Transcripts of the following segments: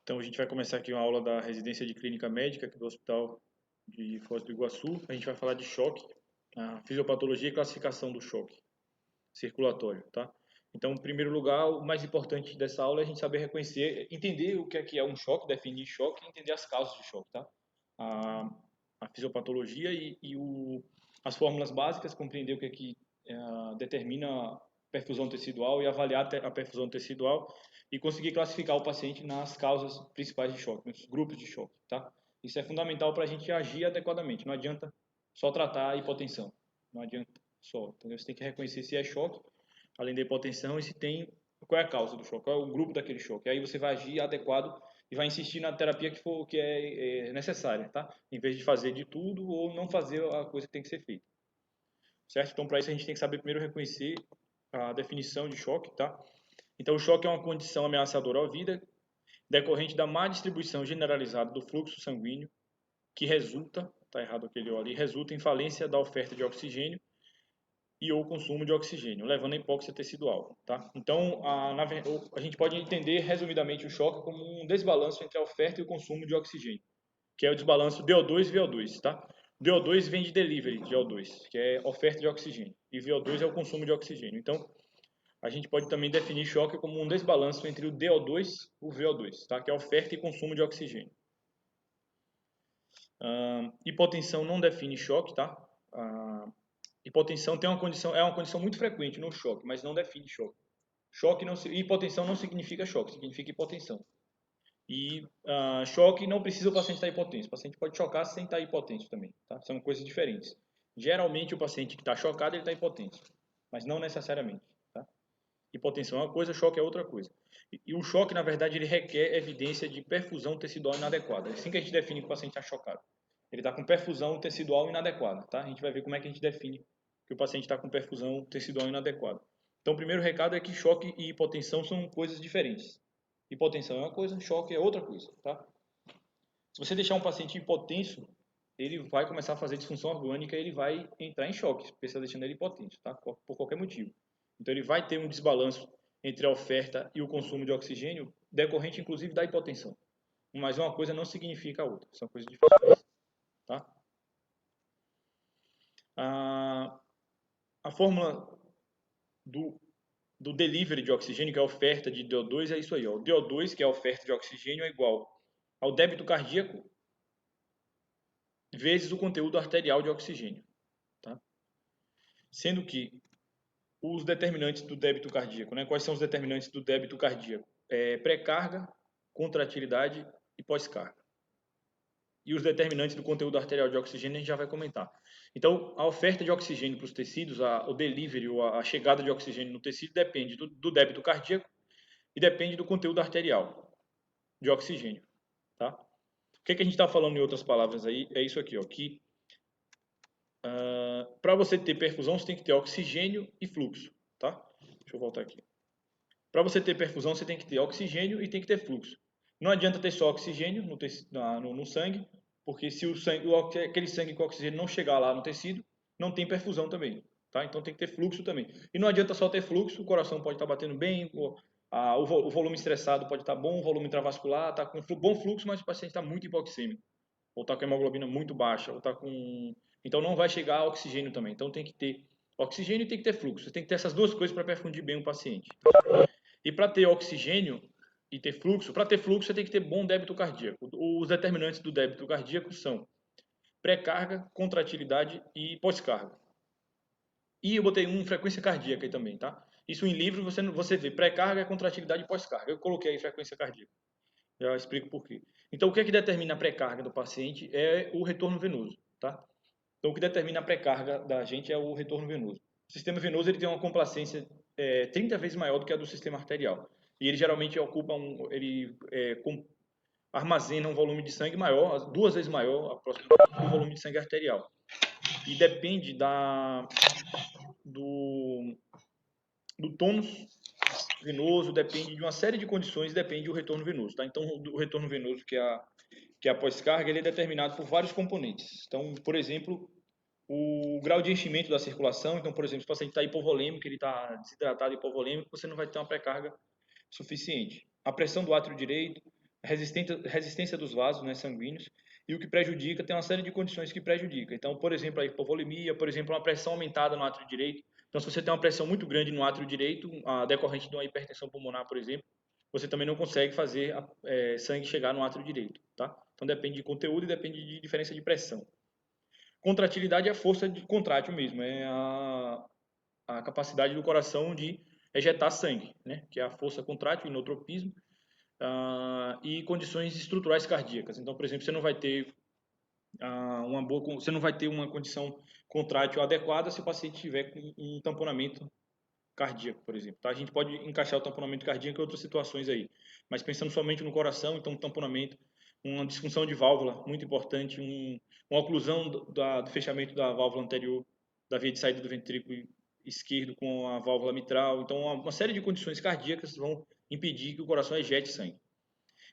Então, a gente vai começar aqui uma aula da residência de clínica médica aqui do Hospital de Foz do Iguaçu. A gente vai falar de choque, a fisiopatologia e classificação do choque circulatório, tá? Então, em primeiro lugar, o mais importante dessa aula é a gente saber reconhecer, entender o que é um choque, definir choque e entender as causas de choque, tá? A, a fisiopatologia as fórmulas básicas, compreender o que é que determina perfusão tecidual e avaliar a perfusão tecidual e conseguir classificar o paciente nas causas principais de choque, nos grupos de choque, tá? Isso é fundamental para a gente agir adequadamente. Não adianta só tratar a hipotensão. Não adianta só. Entendeu? Você tem que reconhecer se é choque, além da hipotensão, e se tem qual é a causa do choque, qual é o grupo daquele choque. Aí você vai agir adequado e vai insistir na terapia que é necessária, tá? Em vez de fazer de tudo ou não fazer a coisa que tem que ser feita. Certo? Então, para isso a gente tem que saber primeiro reconhecer a definição de choque, tá? Então, o choque é uma condição ameaçadora à vida decorrente da má distribuição generalizada do fluxo sanguíneo que resulta, tá errado aquele O ali, resulta em falência da oferta de oxigênio e ou consumo de oxigênio, levando a hipóxia tecidual, tá? Então, a gente pode entender resumidamente o choque como um desbalanço entre a oferta e o consumo de oxigênio, que é o desbalanço DO2 e VO2, tá? DO2 vem de delivery de O2, que é oferta de oxigênio, e VO2 é o consumo de oxigênio. Então, a gente pode também definir choque como um desbalanço entre o DO2 e o VO2, tá? Que é oferta e consumo de oxigênio. Hipotensão não define choque, tá? Hipotensão é uma condição muito frequente no choque, mas não define choque. Hipotensão não significa choque, significa hipotensão. E choque não precisa o paciente estar hipotenso. O paciente pode chocar sem estar hipotenso também, tá? São coisas diferentes. Geralmente o paciente que está chocado ele está hipotenso, mas não necessariamente, tá? Hipotensão é uma coisa, choque é outra coisa. E o choque, na verdade, ele requer evidência de perfusão tecidual inadequada. É assim que a gente define que o paciente está chocado. Ele está com perfusão tecidual inadequada, tá? A gente vai ver como é que a gente define que o paciente está com perfusão tecidual inadequada. Então, o primeiro recado é que choque e hipotensão são coisas diferentes. Hipotensão é uma coisa, choque é outra coisa, tá? Se você deixar um paciente hipotenso, ele vai começar a fazer disfunção orgânica e ele vai entrar em choque, porque você está deixando ele hipotenso, tá? Por qualquer motivo. Então, ele vai ter um desbalanço entre a oferta e o consumo de oxigênio, decorrente, inclusive, da hipotensão. Mas uma coisa não significa a outra, são coisas diferentes, tá? A fórmula do delivery de oxigênio, que é a oferta de DO2, é isso aí. Ó. O DO2, que é a oferta de oxigênio, é igual ao débito cardíaco vezes o conteúdo arterial de oxigênio. Tá? Sendo que os determinantes do débito cardíaco, né? Quais são os determinantes do débito cardíaco? Pré-carga, contratilidade e pós-carga. E os determinantes do conteúdo arterial de oxigênio a gente já vai comentar. Então, a oferta de oxigênio para os tecidos, o delivery, ou a chegada de oxigênio no tecido, depende do débito cardíaco e depende do conteúdo arterial de oxigênio. Tá? O que a gente está falando em outras palavras aí? É isso aqui, ó, que para você ter perfusão, você tem que ter oxigênio e fluxo. Tá? Deixa eu voltar aqui. Para você ter perfusão, você tem que ter oxigênio e tem que ter fluxo. Não adianta ter só oxigênio no sangue, porque se aquele sangue com oxigênio não chegar lá no tecido, não tem perfusão também. Tá? Então tem que ter fluxo também. E não adianta só ter fluxo, o coração pode estar batendo bem, o volume estressado pode estar bom, o volume intravascular está com bom fluxo, mas o paciente está muito hipoxêmico, ou está com a hemoglobina muito baixa, ou está com... Então não vai chegar oxigênio também. Então tem que ter oxigênio e tem que ter fluxo. Você tem que ter essas duas coisas para perfundir bem o paciente. E para ter oxigênio e ter fluxo, para ter fluxo você tem que ter bom débito cardíaco. Os determinantes do débito cardíaco são pré-carga, contratilidade e pós-carga. E eu botei frequência cardíaca aí também, tá? Isso em livro você vê pré-carga, contratilidade e pós-carga. Eu coloquei aí frequência cardíaca. Já explico por quê. Então, o que é que determina a pré-carga do paciente é o retorno venoso, tá? Então, o que determina a pré-carga da gente é o retorno venoso. O sistema venoso ele tem uma complacência 30 vezes maior do que a do sistema arterial. E ele geralmente armazena um volume de sangue maior, 2 vezes maior aproximadamente do volume de sangue arterial. E depende do tônus venoso, depende de uma série de condições, depende do retorno venoso. Tá? Então, o retorno venoso, que é a pós-carga, ele é determinado por vários componentes. Então, por exemplo, o grau de enchimento da circulação. Então, por exemplo, se o paciente está hipovolêmico, ele está desidratado hipovolêmico, você não vai ter uma pré-carga suficiente. A pressão do átrio direito, resistência dos vasos, né, sanguíneos, e o que prejudica, tem uma série de condições que prejudica. Então, por exemplo, a hipovolemia, por exemplo, uma pressão aumentada no átrio direito. Então, se você tem uma pressão muito grande no átrio direito, decorrente de uma hipertensão pulmonar, por exemplo, você também não consegue fazer sangue chegar no átrio direito, tá? Então, depende de conteúdo e depende de diferença de pressão. Contratilidade é a força de contrátil mesmo, é a capacidade do coração de ejetar sangue, né? Que é a força contrátil, inotropismo, e condições estruturais cardíacas. Então, por exemplo, você não vai ter você não vai ter uma condição contrátil adequada se o paciente tiver com um tamponamento cardíaco, por exemplo. Tá? A gente pode encaixar o tamponamento cardíaco em outras situações aí, mas pensando somente no coração, então tamponamento, uma disfunção de válvula muito importante, uma oclusão do fechamento da válvula anterior, da via de saída do ventrículo esquerdo com a válvula mitral. Então, uma série de condições cardíacas vão impedir que o coração ejete sangue.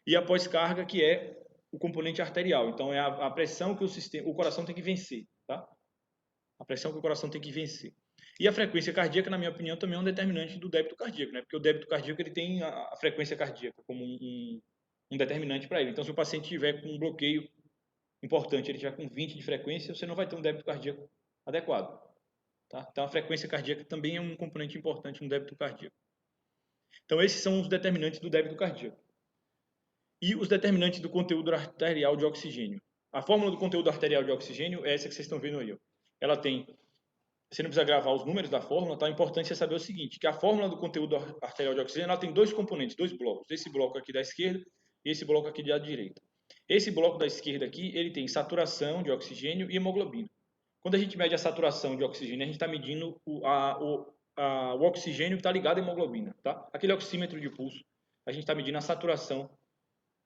E a pós-carga, que é o componente arterial. Então, é a pressão que o coração tem que vencer. Tá? A pressão que o coração tem que vencer. E a frequência cardíaca, na minha opinião, também é um determinante do débito cardíaco, né? Porque o débito cardíaco ele tem a frequência cardíaca como um determinante para ele. Então, se o paciente tiver com um bloqueio importante, ele tiver com 20 de frequência, você não vai ter um débito cardíaco adequado. Tá? Então, a frequência cardíaca também é um componente importante no débito cardíaco. Então, esses são os determinantes do débito cardíaco. E os determinantes do conteúdo arterial de oxigênio. A fórmula do conteúdo arterial de oxigênio é essa que vocês estão vendo aí. Ó. Ela tem, você não precisa gravar os números da fórmula, tá? O importante é saber o seguinte, que a fórmula do conteúdo arterial de oxigênio ela tem dois componentes, dois blocos. Esse bloco aqui da esquerda e esse bloco aqui da direita. Esse bloco da esquerda aqui, ele tem saturação de oxigênio e hemoglobina. Quando a gente mede a saturação de oxigênio, a gente está medindo o oxigênio que está ligado à hemoglobina, tá? Aquele oxímetro de pulso, a gente está medindo a saturação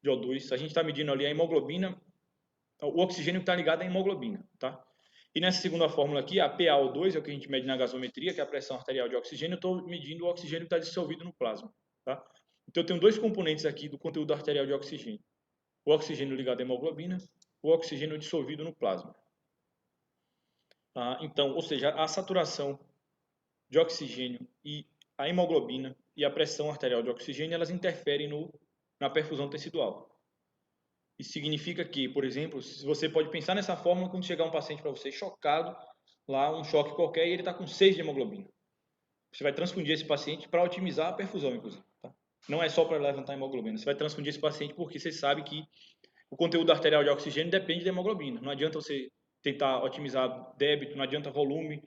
de O2, a gente está medindo ali a hemoglobina, o oxigênio que está ligado à hemoglobina, tá? E nessa segunda fórmula aqui, a PaO2 é o que a gente mede na gasometria, que é a pressão arterial de oxigênio, eu estou medindo o oxigênio que está dissolvido no plasma, tá? Então eu tenho dois componentes aqui do conteúdo arterial de oxigênio. O oxigênio ligado à hemoglobina, o oxigênio dissolvido no plasma. Então, ou seja, a saturação de oxigênio e a hemoglobina e a pressão arterial de oxigênio, elas interferem na perfusão tecidual. Isso significa que, por exemplo, se você pode pensar nessa fórmula quando chegar um paciente para você chocado, lá um choque qualquer, e ele está com 6 de hemoglobina. Você vai transfundir esse paciente para otimizar a perfusão, inclusive. Tá? Não é só para levantar a hemoglobina. Você vai transfundir esse paciente porque você sabe que o conteúdo arterial de oxigênio depende da hemoglobina. Não adianta você tentar otimizar débito, não adianta volume.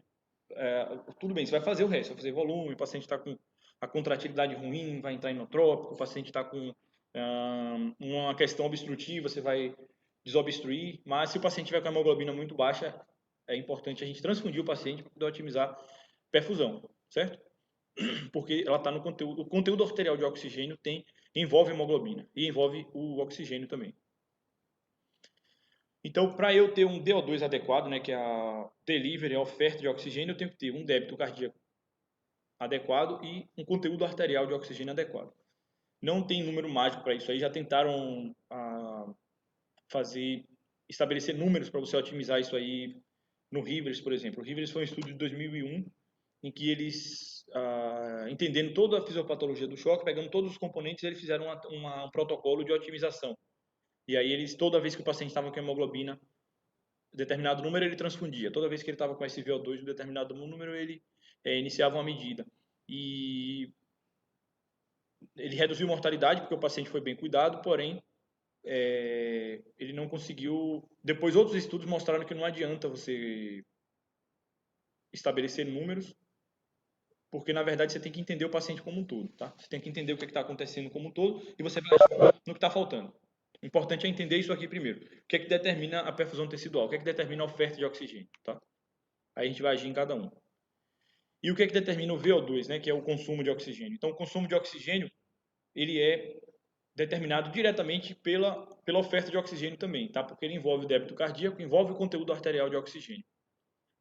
Tudo bem, você vai fazer o resto, vai fazer volume, o paciente está com a contratilidade ruim, vai entrar inotrópico, o paciente está com uma questão obstrutiva, você vai desobstruir, mas se o paciente tiver com a hemoglobina muito baixa, é importante a gente transfundir o paciente para poder otimizar perfusão, certo? Porque ela está no conteúdo, o conteúdo arterial de oxigênio envolve hemoglobina e envolve o oxigênio também. Então, para eu ter um DO2 adequado, né, que é a delivery, a oferta de oxigênio, eu tenho que ter um débito cardíaco adequado e um conteúdo arterial de oxigênio adequado. Não tem número mágico para isso aí, já tentaram estabelecer números para você otimizar isso aí no Rivers, por exemplo. O Rivers foi um estudo de 2001 em que eles, entendendo toda a fisiopatologia do choque, pegando todos os componentes, eles fizeram um protocolo de otimização. E aí eles, toda vez que o paciente estava com hemoglobina, determinado número ele transfundia. Toda vez que ele estava com SVO2 de determinado número, ele iniciava uma medida. E ele reduziu a mortalidade porque o paciente foi bem cuidado, porém ele não conseguiu. Depois outros estudos mostraram que não adianta você estabelecer números, porque na verdade você tem que entender o paciente como um todo, tá? Você tem que entender o que está acontecendo como um todo e você vai agir no que está faltando. O importante é entender isso aqui primeiro. O que é que determina a perfusão tecidual? O que é que determina a oferta de oxigênio, tá? Aí a gente vai agir em cada um. E o que é que determina o VO2, né, que é o consumo de oxigênio? Então, o consumo de oxigênio ele é determinado diretamente pela oferta de oxigênio também, tá? Porque ele envolve o débito cardíaco, envolve o conteúdo arterial de oxigênio.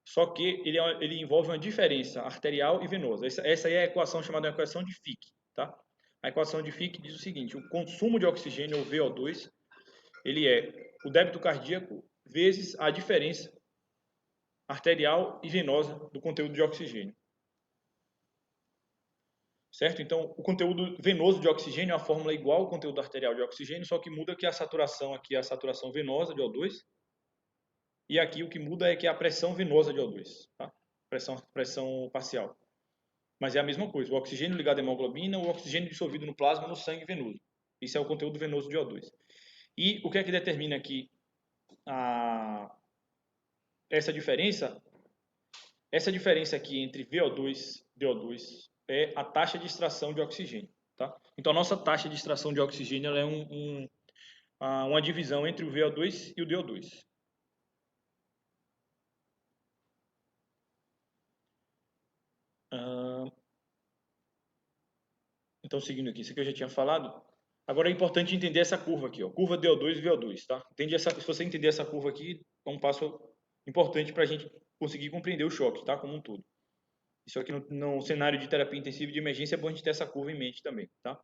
Só que ele envolve uma diferença arterial e venosa. Essa aí é a equação chamada equação de Fick, tá? A equação de Fick diz o seguinte: o consumo de oxigênio, ou VO2, ele é o débito cardíaco vezes a diferença arterial e venosa do conteúdo de oxigênio. certo? Então, o conteúdo venoso de oxigênio, a fórmula é igual ao conteúdo arterial de oxigênio, só que muda que a saturação aqui é a saturação venosa de O2, e aqui o que muda é que é a pressão venosa de O2, tá? Pressão parcial. Mas é a mesma coisa, o oxigênio ligado à hemoglobina, o oxigênio dissolvido no plasma no sangue venoso. Isso é o conteúdo venoso de O2. E o que é que determina aqui essa diferença? Essa diferença aqui entre VO2 e DO2 é a taxa de extração de oxigênio. Tá? Então, a nossa taxa de extração de oxigênio ela é uma divisão entre o VO2 e o DO2. Então, seguindo aqui, isso aqui eu já tinha falado. Agora é importante entender essa curva aqui, ó, curva DO2 e VO2. Tá? Se você entender essa curva aqui, é um passo importante para a gente conseguir compreender o choque, tá? Como um todo. Isso aqui no cenário de terapia intensiva de emergência é bom a gente ter essa curva em mente também. Tá?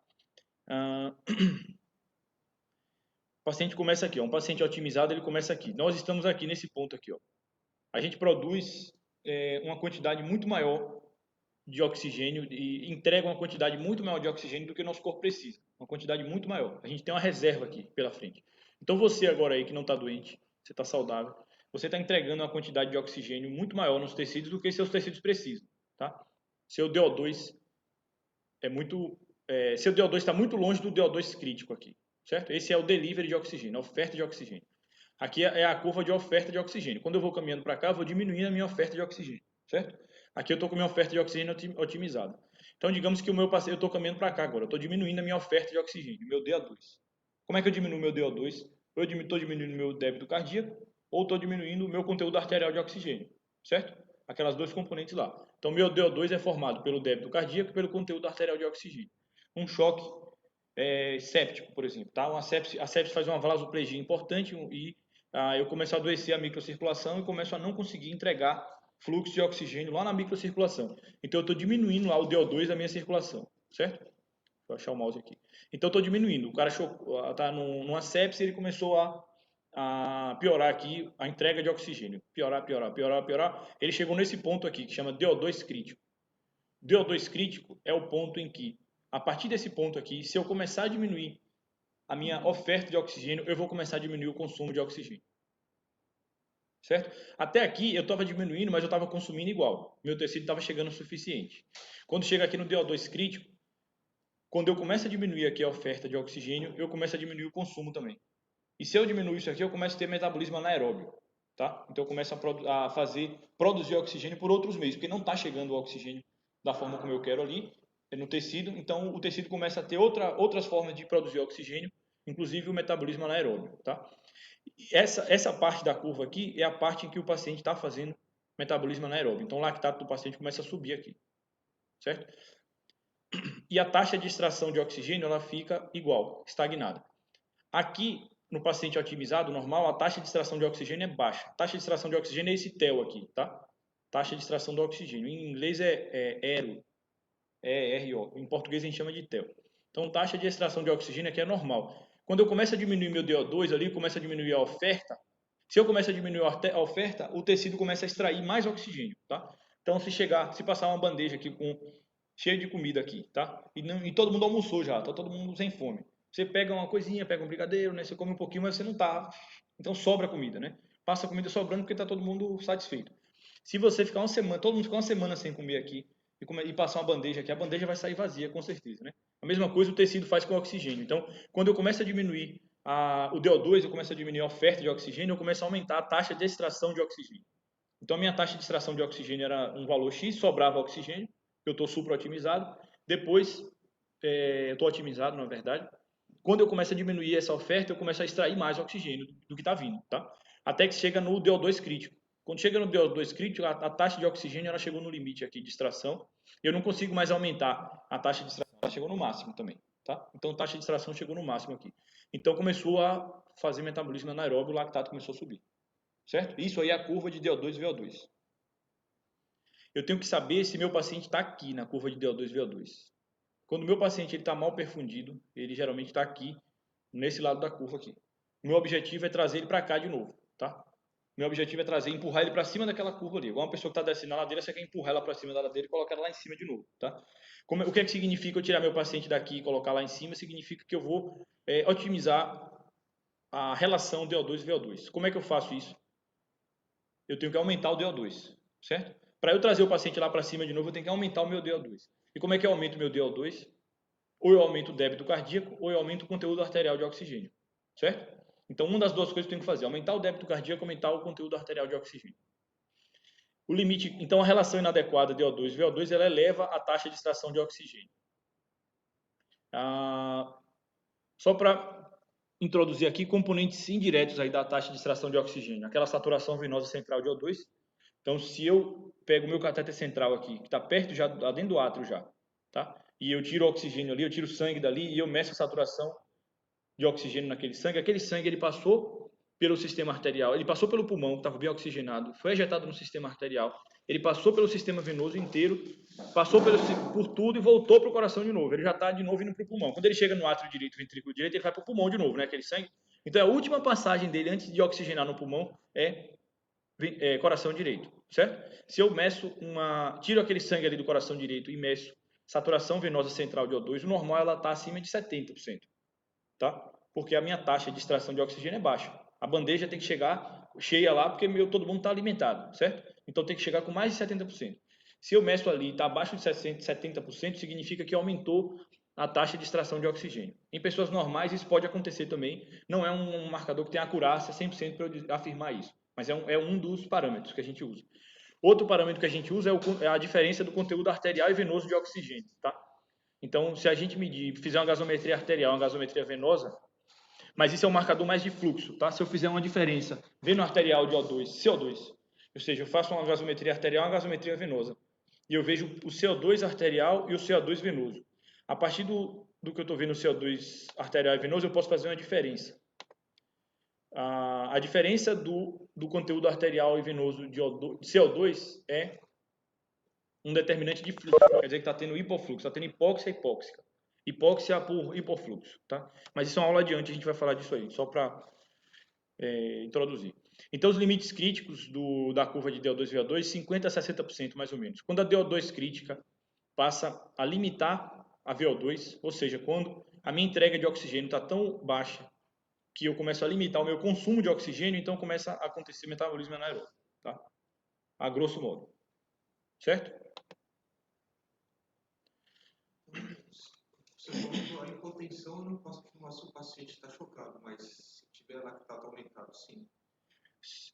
O paciente começa aqui, ó, um paciente otimizado ele começa aqui. Nós estamos aqui nesse ponto aqui, ó. A gente produz uma quantidade muito maior de oxigênio e entrega uma quantidade muito maior de oxigênio do que o nosso corpo precisa. Uma quantidade muito maior. A gente tem uma reserva aqui pela frente. Então você agora aí que não está doente, você está saudável, você está entregando uma quantidade de oxigênio muito maior nos tecidos do que seus tecidos precisam, tá? Seu DO2 seu DO2 está muito longe do DO2 crítico aqui, certo? Esse é o delivery de oxigênio, a oferta de oxigênio. Aqui é a curva de oferta de oxigênio. Quando eu vou caminhando para cá, eu vou diminuindo a minha oferta de oxigênio, certo? Aqui eu estou com a minha oferta de oxigênio otimizada. Então, digamos que eu estou caminhando para cá agora, eu estou diminuindo a minha oferta de oxigênio, meu DO2. Como é que eu diminuo meu DO2? Eu estou diminuindo meu débito cardíaco ou estou diminuindo o meu conteúdo arterial de oxigênio, certo? Aquelas duas componentes lá. Então, meu DO2 é formado pelo débito cardíaco e pelo conteúdo arterial de oxigênio. Um choque séptico, por exemplo, tá? A sepse faz uma vasoplegia importante e eu começo a adoecer a microcirculação e começo a não conseguir entregar fluxo de oxigênio lá na microcirculação. Então, eu estou diminuindo lá o DO2 da minha circulação, certo? Vou achar o mouse aqui. Então, eu estou diminuindo. O cara está numa sepse e ele começou a piorar aqui a entrega de oxigênio. Piorar. Ele chegou nesse ponto aqui, que chama DO2 crítico. DO2 crítico é o ponto em que, a partir desse ponto aqui, se eu começar a diminuir a minha oferta de oxigênio, eu vou começar a diminuir o consumo de oxigênio. Certo? Até aqui eu estava diminuindo, mas eu estava consumindo igual. Meu tecido estava chegando o suficiente. Quando chega aqui no DO2 crítico, quando eu começo a diminuir aqui a oferta de oxigênio, eu começo a diminuir o consumo também. E se eu diminuir isso aqui, eu começo a ter metabolismo anaeróbio. Tá? Então eu começo a produzir oxigênio por outros meios, porque não está chegando o oxigênio da forma como eu quero ali, no tecido, então o tecido começa a ter outras formas de produzir oxigênio, inclusive o metabolismo anaeróbio. Tá? Essa parte da curva aqui é a parte em que o paciente está fazendo metabolismo anaeróbio. Então o lactato do paciente começa a subir aqui, certo? E a taxa de extração de oxigênio ela fica igual, estagnada. Aqui, no paciente otimizado, normal, a taxa de extração de oxigênio é baixa. A taxa de extração de oxigênio é esse TEL aqui, tá? Taxa de extração do oxigênio. Em inglês é ERO, ERO. Em português a gente chama de TEL. Então, taxa de extração de oxigênio aqui é normal. Quando eu começo a diminuir meu DO2 ali, começa a diminuir a oferta. Se eu começo a diminuir a oferta, o tecido começa a extrair mais oxigênio, tá? Então, se passar uma bandeja aqui cheia de comida aqui, tá? E todo mundo almoçou já, tá todo mundo sem fome. Você pega uma coisinha, pega um brigadeiro, né? Você come um pouquinho, mas você não tá. Então sobra comida, né? Passa a comida sobrando porque tá todo mundo satisfeito. Se você ficar uma semana, todo mundo ficar uma semana sem comer aqui e passar uma bandeja aqui, a bandeja vai sair vazia, com certeza, né? A mesma coisa o tecido faz com o oxigênio. Então, quando eu começo a diminuir o DO2, eu começo a diminuir a oferta de oxigênio, eu começo a aumentar a taxa de extração de oxigênio. Então, a minha taxa de extração de oxigênio era um valor X, sobrava oxigênio, eu estou supra-otimizado. Depois, eu estou otimizado, na verdade. Quando eu começo a diminuir essa oferta, eu começo a extrair mais oxigênio do que está vindo, tá? Até que chega no DO2 crítico. Quando chega no DO2 crítico, a taxa de oxigênio ela chegou no limite aqui de extração. Eu não consigo mais aumentar a taxa de extração, ela chegou no máximo também, tá? Então, a taxa de extração chegou no máximo aqui. Então, começou a fazer metabolismo anaeróbio, o lactato começou a subir, certo? Isso aí é a curva de DO2 e VO2. Eu tenho que saber se meu paciente está aqui na curva de DO2 e VO2. Quando o meu paciente está mal perfundido, ele geralmente está aqui, nesse lado da curva aqui. O meu objetivo é trazer ele para cá de novo, tá? Meu objetivo é empurrar ele para cima daquela curva ali. Igual uma pessoa que está descendo na ladeira, você quer empurrar ela para cima da ladeira e colocar ela lá em cima de novo, tá? O que é que significa eu tirar meu paciente daqui e colocar lá em cima? Significa que eu vou otimizar a relação DO2 e VO2. Como é que eu faço isso? Eu tenho que aumentar o DO2, certo? Para eu trazer o paciente lá para cima de novo, eu tenho que aumentar o meu DO2. E como é que eu aumento o meu DO2? Ou eu aumento o débito cardíaco, ou eu aumento o conteúdo arterial de oxigênio, certo? Então, uma das duas coisas que eu tenho que fazer, aumentar o débito cardíaco, aumentar o conteúdo arterial de oxigênio. O limite, então, a relação inadequada de DO2 e VO2, ela eleva a taxa de extração de oxigênio. Só para introduzir aqui componentes indiretos aí da taxa de extração de oxigênio, aquela saturação venosa central de O2. Então, se eu pego o meu catéter central aqui, que está perto já, dentro do átrio já, tá? E eu tiro o oxigênio ali, eu tiro o sangue dali e eu meço a saturação de oxigênio naquele sangue. Aquele sangue ele passou pelo sistema arterial, ele passou pelo pulmão, que estava bem oxigenado, foi ejetado no sistema arterial, ele passou pelo sistema venoso inteiro, passou por tudo e voltou para o coração de novo. Ele já está de novo indo para o pulmão. Quando ele chega no átrio direito, ventrículo direito, ele vai para o pulmão de novo, né? Aquele sangue. Então a última passagem dele antes de oxigenar no pulmão é coração direito, certo? Se eu tiro aquele sangue ali do coração direito e meço saturação venosa central de O2, o normal ela está acima de 70%, tá? Porque a minha taxa de extração de oxigênio é baixa. A bandeja tem que chegar cheia lá, porque todo mundo está alimentado, certo? Então tem que chegar com mais de 70%. Se eu meço ali e está abaixo de 70%, significa que aumentou a taxa de extração de oxigênio. Em pessoas normais isso pode acontecer também, não é um marcador que tem acurácia 100% para eu afirmar isso, mas é um dos parâmetros que a gente usa. Outro parâmetro que a gente usa é a diferença do conteúdo arterial e venoso de oxigênio, tá? Então, se a gente fizer uma gasometria arterial, uma gasometria venosa, mas isso é um marcador mais de fluxo, tá? Se eu fizer uma diferença veno arterial de O2, CO2, ou seja, eu faço uma gasometria arterial e uma gasometria venosa, e eu vejo o CO2 arterial e o CO2 venoso. A partir do que eu estou vendo o CO2 arterial e venoso, eu posso fazer uma diferença. A diferença do conteúdo arterial e venoso de CO2 é um determinante de fluxo, quer dizer que está tendo hipofluxo, está tendo hipóxia hipóxica. Hipóxia por hipofluxo, tá? Mas isso é uma aula adiante, a gente vai falar disso aí, só para introduzir. Então, os limites críticos da curva de DO2 e VO2, 50% a 60% mais ou menos. Quando a DO2 crítica passa a limitar a VO2, ou seja, quando a minha entrega de oxigênio está tão baixa que eu começo a limitar o meu consumo de oxigênio, então começa a acontecer metabolismo anaeróbico, tá? A grosso modo. Certo? Você falou a hipotensão, eu não posso afirmar se o paciente está chocado, mas se tiver lactato aumentado, sim.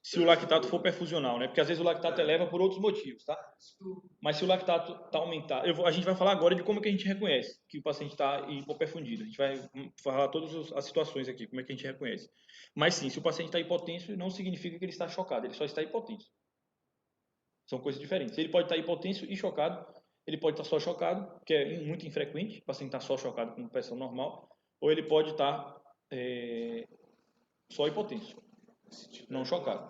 Se o lactato for perfusional, né? Porque às vezes o lactato eleva por outros motivos, tá? Mas se o lactato está aumentado, a gente vai falar agora de como que a gente reconhece que o paciente está hipoperfundido. A gente vai falar todas as situações aqui, como é que a gente reconhece. Mas sim, se o paciente está hipotenso, não significa que ele está chocado, ele só está hipotenso. São coisas diferentes. Ele pode estar hipotenso e chocado, ele pode estar só chocado, que é muito infrequente, o paciente está só chocado com pressão normal, ou ele pode estar só hipotenso, não chocado.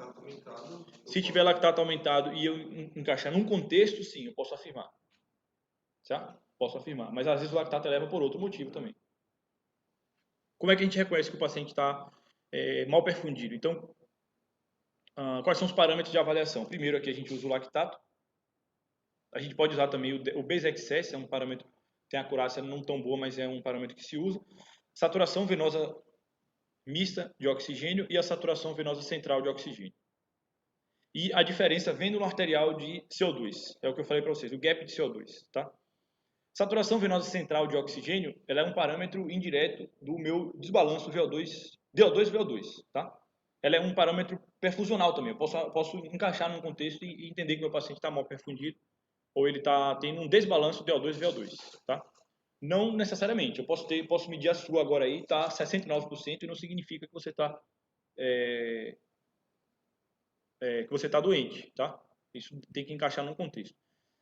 Se tiver lactato aumentado e eu encaixar num contexto, sim, eu posso afirmar. Certo? Posso afirmar. Mas às vezes o lactato eleva por outro motivo também. Como é que a gente reconhece que o paciente está mal perfundido? Então, quais são os parâmetros de avaliação? Primeiro aqui a gente usa o lactato. A gente pode usar também o base excess, é um parâmetro que tem acurácia não tão boa, mas é um parâmetro que se usa. Saturação venosa mista de oxigênio e a saturação venosa central de oxigênio. E a diferença vênulo arterial de CO2, é o que eu falei para vocês, o gap de CO2, tá? Saturação venosa central de oxigênio, ela é um parâmetro indireto do meu desbalanço VO2, DO2-VO2, tá? Ela é um parâmetro perfusional também, eu posso encaixar num contexto e entender que meu paciente está mal perfundido, ou ele está tendo um desbalanço DO2-VO2, tá? Não necessariamente, eu posso medir a sua agora aí, tá 69% e não significa que você está doente, tá? Isso tem que encaixar num contexto.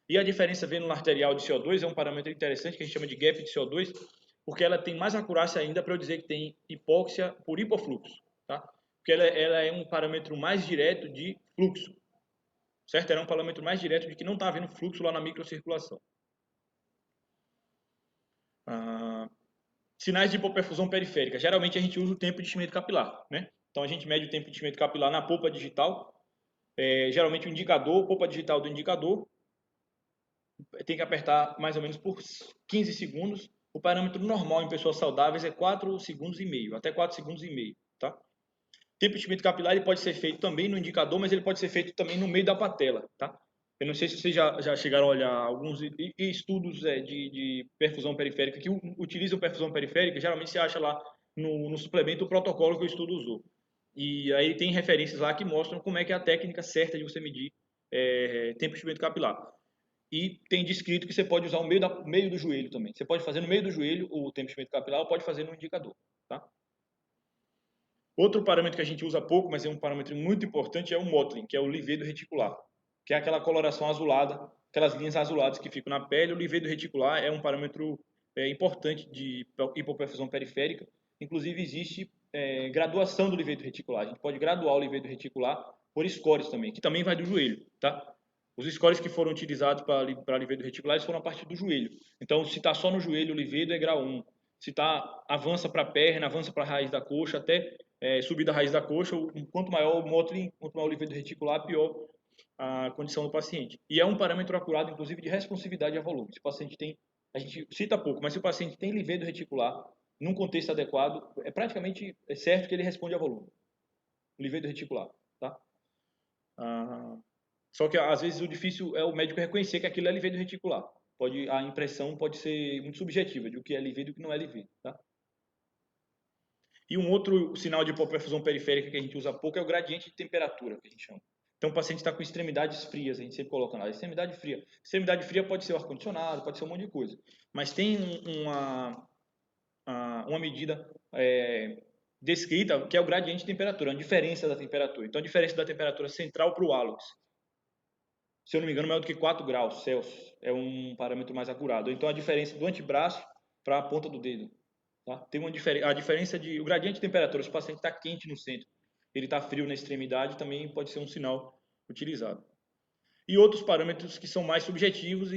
E a diferença vênula arterial de CO2 é um parâmetro interessante que a gente chama de gap de CO2, porque ela tem mais acurácia ainda para eu dizer que tem hipóxia por hipofluxo, tá? Porque ela é um parâmetro mais direto de fluxo, certo? Ela é um parâmetro mais direto de que não está havendo fluxo lá na microcirculação. Sinais de hipoperfusão periférica. Geralmente a gente usa o tempo de enchimento capilar, né? Então a gente mede o tempo de enchimento capilar na polpa digital, Geralmente o indicador, polpa digital do indicador, tem que apertar mais ou menos por 15 segundos. O parâmetro normal em pessoas saudáveis é 4 segundos e meio, até 4 segundos e meio, tá? Tempo de enchimento capilar ele pode ser feito também no indicador, mas ele pode ser feito também no meio da patela, tá? Eu não sei se vocês já chegaram a olhar alguns estudos de perfusão periférica que utilizam perfusão periférica, geralmente você acha lá no suplemento o protocolo que o estudo usou. E aí tem referências lá que mostram como é que é a técnica certa de você medir tempo de enchimento capilar. E tem descrito que você pode usar o meio do joelho também. Você pode fazer no meio do joelho o tempo de enchimento capilar ou pode fazer no indicador, tá? Outro parâmetro que a gente usa pouco, mas é um parâmetro muito importante, é o Mottling, que é o livedo reticular, que é aquela coloração azulada, aquelas linhas azuladas que ficam na pele. O livedo reticular é um parâmetro importante de hipoperfusão periférica. Inclusive, existe graduação do livedo reticular. A gente pode graduar o livedo reticular por scores também, que também vai do joelho, tá? Os scores que foram utilizados para livedo reticular eles foram a partir do joelho. Então, se está só no joelho, o livedo é grau 1. Se avança para a perna, avança para a raiz da coxa, até subir da raiz da coxa, quanto maior o Mottling, quanto maior o livedo reticular, pior a condição do paciente. E é um parâmetro acurado, inclusive, de responsividade a volume. Se o paciente tem, a gente cita pouco, mas se o paciente tem livedo reticular, num contexto adequado, é praticamente certo que ele responde a volume. O livedo reticular, tá? Só que às vezes o difícil é o médico reconhecer que aquilo é livedo reticular. A impressão pode ser muito subjetiva de o que é livedo e o que não é livedo, tá? E um outro sinal de hipoperfusão periférica que a gente usa pouco é o gradiente de temperatura, que a gente chama. Então o paciente está com extremidades frias, a gente sempre coloca lá, extremidade fria. Extremidade fria pode ser o ar-condicionado, pode ser um monte de coisa. Mas tem uma medida descrita que é o gradiente de temperatura, a diferença da temperatura. Então a diferença da temperatura central para o hálux, se eu não me engano, maior do que 4 graus Celsius. É um parâmetro mais acurado. Então a diferença do antebraço para a ponta do dedo. Tá? Tem a diferença o gradiente de temperatura, se o paciente está quente no centro, ele está frio na extremidade, também pode ser um sinal utilizado. E outros parâmetros que são mais subjetivos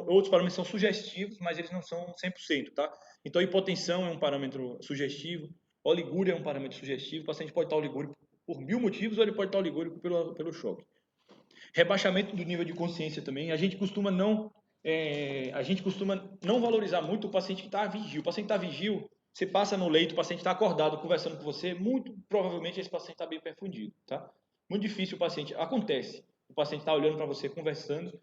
outros parâmetros são sugestivos, mas eles não são 100%, tá? Então a hipotensão é um parâmetro sugestivo, oligúria é um parâmetro sugestivo, o paciente pode estar oligúrico por 1000 motivos ou ele pode estar oligúrico pelo choque. Rebaixamento do nível de consciência também, a gente costuma não valorizar muito o paciente que está vigil. O paciente está vigil, você passa no leito, o paciente está acordado, conversando com você, muito provavelmente esse paciente está bem perfundido, tá? Muito difícil o paciente, acontece, o paciente está olhando para você, conversando,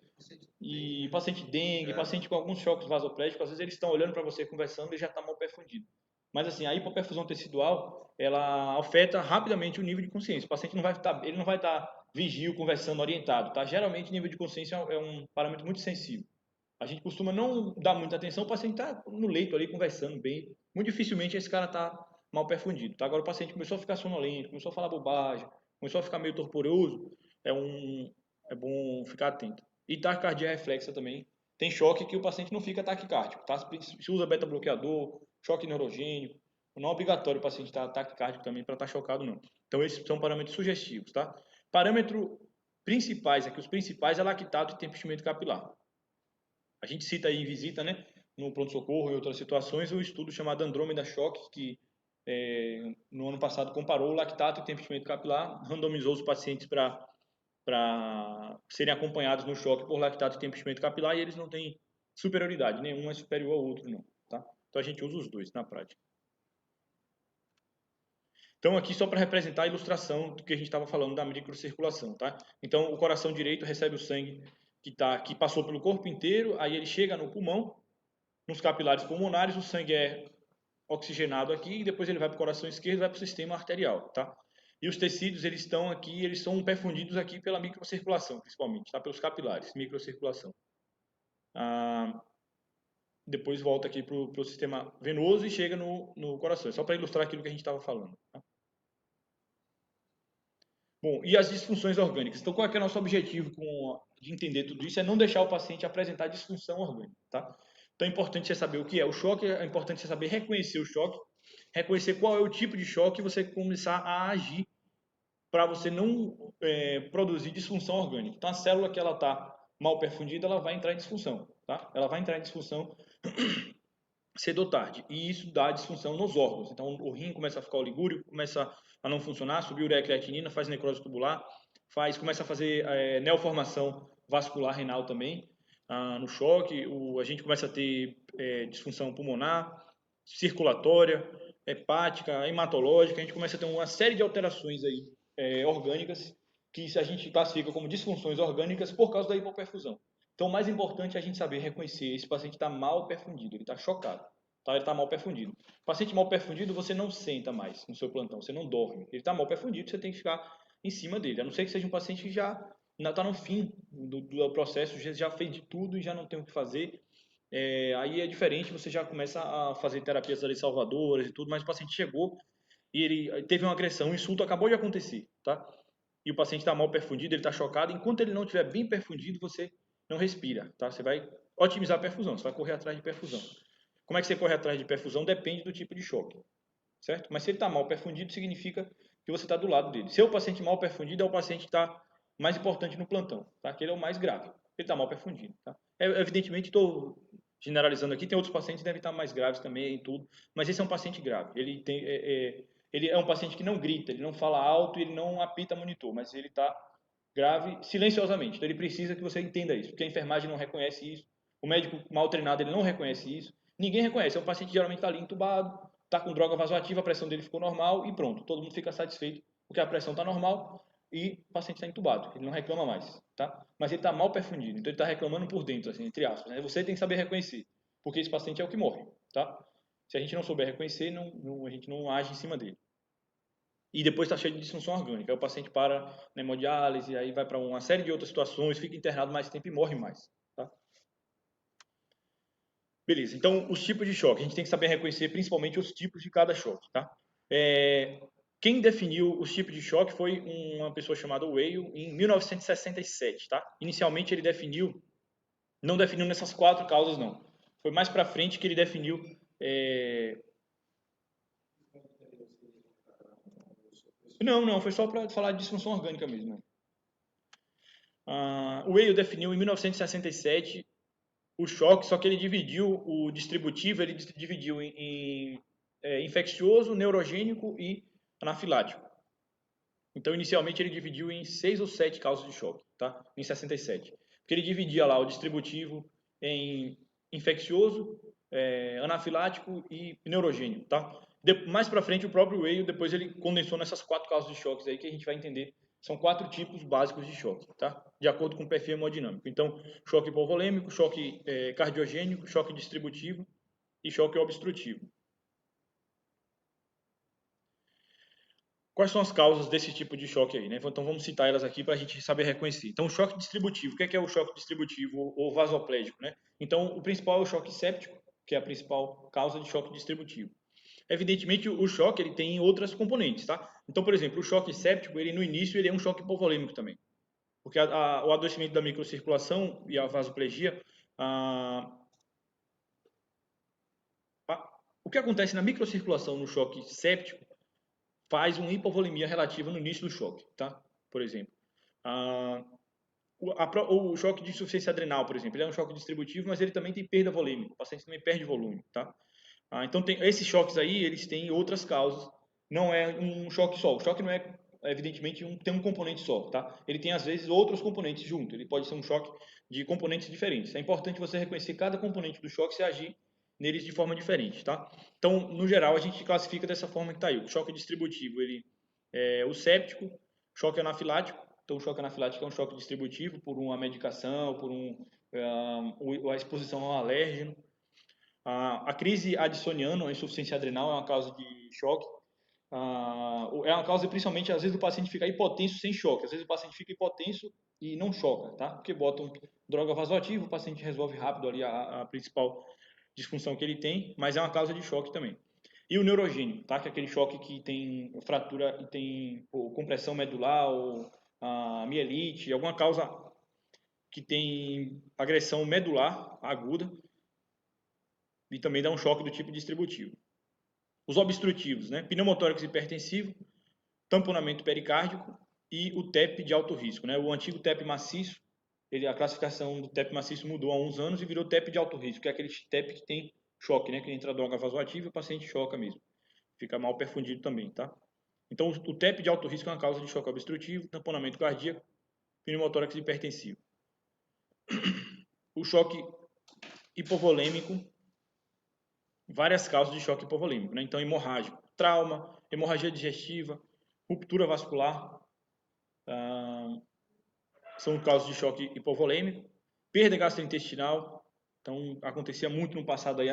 e paciente dengue, paciente com alguns choques vasoplégicos, às vezes eles estão olhando para você, conversando e já está mal perfundido. Mas assim, a hipoperfusão tecidual, ela afeta rapidamente o nível de consciência. O paciente não vai estar vigil, conversando, orientado, tá? Geralmente, o nível de consciência é um parâmetro muito sensível. A gente costuma não dar muita atenção, o paciente está no leito ali, conversando bem. Muito dificilmente esse cara está mal perfundido, tá? Agora o paciente começou a ficar sonolento, começou a falar bobagem, começou a ficar meio torporoso, é bom ficar atento. E taquicardia reflexa também. Tem choque que o paciente não fica taquicárdico, tá? Se usa beta-bloqueador, choque neurogênico, não é obrigatório o paciente estar taquicárdico também para estar chocado, não. Então, esses são parâmetros sugestivos, tá? Parâmetros principais, aqui os principais é lactato e tempo de enchimento capilar. A gente cita aí em visita, né, no pronto-socorro e outras situações, um estudo chamado Andrômeda Shock, que no ano passado comparou o lactato e tempo de enchimento capilar, randomizou os pacientes para serem acompanhados no choque por lactato e tempo de enchimento capilar e eles não têm superioridade, nenhum é superior ao outro, não, tá? Então a gente usa os dois na prática. Então aqui só para representar a ilustração do que a gente estava falando da microcirculação, tá? Então o coração direito recebe o sangue que passou pelo corpo inteiro, aí ele chega no pulmão, nos capilares pulmonares, o sangue é oxigenado aqui e depois ele vai para o coração esquerdo, vai para o sistema arterial, tá? E os tecidos eles estão aqui, eles são perfundidos aqui pela microcirculação, principalmente, tá? Pelos capilares, microcirculação. Depois volta aqui para o sistema venoso e chega no coração. É só para ilustrar aquilo que a gente estava falando. Tá? Bom, e as disfunções orgânicas? Então, qual é o nosso objetivo de entender tudo isso? É não deixar o paciente apresentar disfunção orgânica, tá? Então, é importante você saber o que é o choque, é importante você saber reconhecer o choque, reconhecer qual é o tipo de choque e você começar a agir para você não produzir disfunção orgânica. Então, a célula que ela está mal perfundida, ela vai entrar em disfunção, tá? Ela vai entrar em disfunção cedo ou tarde, e isso dá disfunção nos órgãos. Então, o rim começa a ficar oligúrico, começa a não funcionar, subir ureia creatinina, faz necrose tubular, começa a fazer neoformação vascular renal também, no choque, a gente começa a ter disfunção pulmonar, circulatória, hepática, hematológica, a gente começa a ter uma série de alterações aí orgânicas que a gente classifica como disfunções orgânicas por causa da hipoperfusão. Então, o mais importante é a gente saber reconhecer esse paciente está mal perfundido, ele está chocado, tá? Ele está mal perfundido. O paciente mal perfundido, você não senta mais no seu plantão, você não dorme. Ele está mal perfundido, você tem que ficar em cima dele, a não ser que seja um paciente que já está no fim do processo, já fez de tudo e já não tem o que fazer. Aí é diferente, você já começa a fazer terapias ali salvadoras e tudo, mas o paciente chegou e ele teve uma agressão, um insulto acabou de acontecer, tá? E o paciente está mal perfundido, ele está chocado. Enquanto ele não estiver bem perfundido, você não respira, tá? Você vai otimizar a perfusão, você vai correr atrás de perfusão. Como é que você corre atrás de perfusão? Depende do tipo de choque, certo? Mas se ele está mal perfundido, significa que você está do lado dele. Se é o paciente mal perfundido, é o paciente que está mais importante no plantão, tá? Que ele é o mais grave. Ele está mal perfundido, tá? Evidentemente, estou generalizando aqui, tem outros pacientes que devem estar mais graves também e tudo, mas esse é um paciente grave. Ele é um paciente que não grita, ele não fala alto, ele não apita monitor, mas ele está grave silenciosamente. Então ele precisa que você entenda isso, porque a enfermagem não reconhece isso, o médico mal treinado ele não reconhece isso, ninguém reconhece. É um paciente que geralmente está ali entubado, está com droga vasoativa, a pressão dele ficou normal e pronto, todo mundo fica satisfeito porque a pressão está normal e o paciente está entubado, ele não reclama mais, tá? Mas ele está mal perfundido, então ele está reclamando por dentro, assim, entre aspas, né? Você tem que saber reconhecer, porque esse paciente é o que morre, tá? Se a gente não souber reconhecer, a gente não age em cima dele. E depois está cheio de disfunção orgânica. Aí o paciente para na hemodiálise, aí vai para uma série de outras situações, fica internado mais tempo e morre mais, tá? Beleza, então os tipos de choque, a gente tem que saber reconhecer principalmente os tipos de cada choque, tá? Quem definiu os tipos de choque foi uma pessoa chamada Weil em 1967, tá? Inicialmente ele não definiu nessas 4 causas não. Foi mais para frente que ele definiu. Não, foi só para falar de disfunção orgânica mesmo. O Weil definiu em 1967 o choque, só que ele dividiu o distributivo, ele dividiu em infeccioso, neurogênico e anafilático. Então, inicialmente, ele dividiu em 6 ou 7 causas de choque, tá? Em 67. Porque ele dividia lá o distributivo em infeccioso, anafilático e neurogênico, tá? Mais para frente, o próprio Weil, depois ele condensou nessas 4 causas de choques aí que a gente vai entender. São 4 tipos básicos de choque, tá? De acordo com o perfil hemodinâmico. Então, choque hipovolêmico, choque cardiogênico, choque distributivo e choque obstrutivo. Quais são as causas desse tipo de choque aí, né? Então vamos citar elas aqui para a gente saber reconhecer. Então, o choque distributivo, o que é o choque distributivo ou vasoplégico, né? Então, o principal é o choque séptico, que é a principal causa de choque distributivo. Evidentemente, o choque ele tem outras componentes, tá? Então, por exemplo, o choque séptico, ele no início ele é um choque hipovolêmico também, porque o adoecimento da microcirculação e a vasoplegia, o que acontece na microcirculação no choque séptico faz uma hipovolemia relativa no início do choque, tá? Por exemplo, o choque de insuficiência adrenal, por exemplo, ele é um choque distributivo, mas ele também tem perda volêmica, o paciente também perde volume, tá? Então, esses choques aí, eles têm outras causas, não é um choque só. O choque não é, evidentemente, tem um componente só, tá? Ele tem, às vezes, outros componentes junto. Ele pode ser um choque de componentes diferentes. É importante você reconhecer cada componente do choque e agir neles de forma diferente, tá? Então, no geral, a gente classifica dessa forma que está aí. O choque distributivo, ele é o séptico, choque anafilático. Então, o choque anafilático é um choque distributivo por uma medicação, por a exposição ao alérgeno. A crise addisoniana, a insuficiência adrenal, é uma causa de choque. É uma causa, principalmente, às vezes o paciente fica hipotenso sem choque. Às vezes o paciente fica hipotenso e não choca, tá? Porque botam droga vasoativa, o paciente resolve rápido ali a principal disfunção que ele tem, mas é uma causa de choque também. E o neurogênio, tá? Que é aquele choque que tem fratura e tem compressão medular ou mielite, alguma causa que tem agressão medular aguda e também dá um choque do tipo distributivo. Os obstrutivos, né? Pneumotórax hipertensivo, tamponamento pericárdico e o TEP de alto risco, né? O antigo TEP maciço, a classificação do TEP maciço mudou há uns anos e virou TEP de alto risco, que é aquele TEP que tem choque, né? Que entra droga vasoativa e o paciente choca mesmo. Fica mal perfundido também, tá? Então, o TEP de alto risco é uma causa de choque obstrutivo, tamponamento cardíaco, pneumotórax hipertensivo. O choque hipovolêmico, várias causas de choque hipovolêmico, né? Então, hemorrágico, trauma, hemorragia digestiva, ruptura vascular, são causas de choque hipovolêmico, perda gastrointestinal. Então, acontecia muito no passado aí,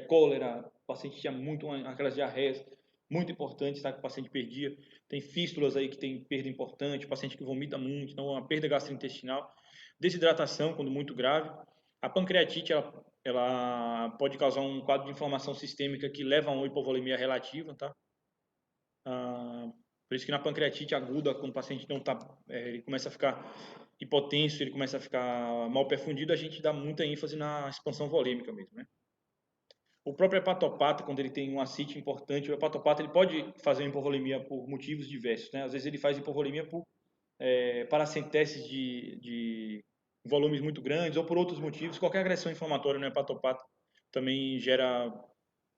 cólera, o paciente tinha muito aquelas diarreias muito importantes, tá? Que o paciente perdia. Tem fístulas aí que tem perda importante, paciente que vomita muito, então uma perda gastrointestinal, desidratação quando muito grave. A pancreatite, ela pode causar um quadro de inflamação sistêmica que leva a uma hipovolemia relativa, tá? Por isso que na pancreatite aguda, quando o paciente não tá, ele começa a ficar hipotenso, ele começa a ficar mal perfundido, a gente dá muita ênfase na expansão volêmica mesmo, né? O próprio hepatopata, quando ele tem um ascite importante, o hepatopata ele pode fazer uma hipovolemia por motivos diversos, né? Às vezes ele faz hipovolemia por paracenteses de volumes muito grandes ou por outros motivos. Qualquer agressão inflamatória no hepatopata também gera